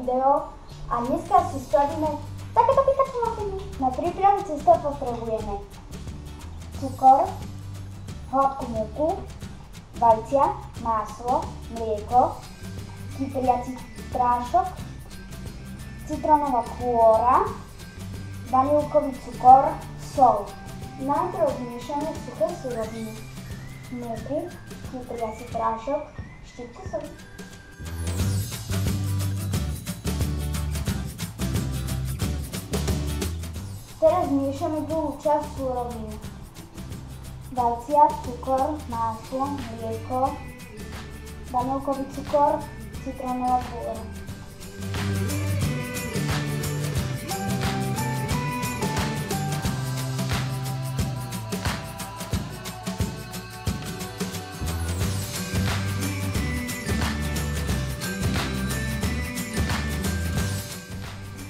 video a dneska si spravíme takéto Pikachu mafiny. Na prípravu cesta potrebujeme cukor, hladkú múku, vajcia, maslo, mlieko, kypriaci prášok, citrónová kôra, vanilkový cukor, sol. Najprv zmiešame suché suroviny, múku, kypriaci prášok, štipku soli. Teraz zmiešame druhú časť surovín. Vajcia, cukor, maslo, mlieko, vanilkový cukor, citrónová kôra.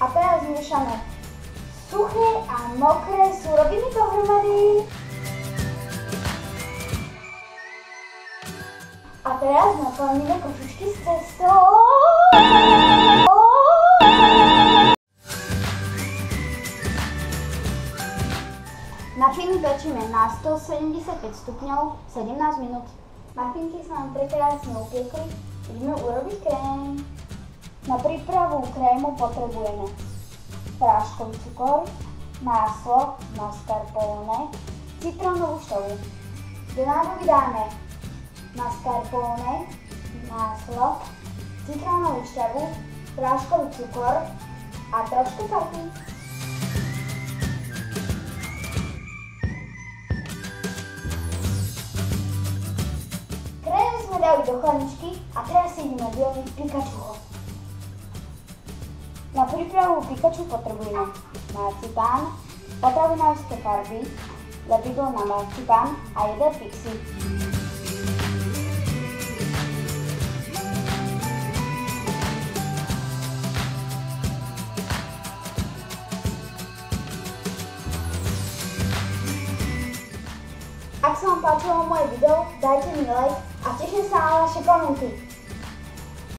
A teraz zmiešame suché a mokré suroviny dohromady. A teraz naplníme košučky s cestou. Mafiny pečíme na 175 stupňov 17 minút. Mafinky sa nám prekrásne upiekli, ideme urobiť krém. Na prípravu krému potrebujeme práškový cukor, maslo, mascarpone, citrónovú šťavu. Do nádoby dáme mascarpone, maslo, citrónovú šťavu, práškový cukor a trošku solky. Krém sme dali do chladničky a teraz si ideme vyrobiť Pikachuho. Na prípravu Pikachu potrebujeme marcipán, potravinárske farby, lepidlo na marcipán a jeden pixie. Ak sa vám páčilo moje video, dajte mi like a teším sa na vaše komenty.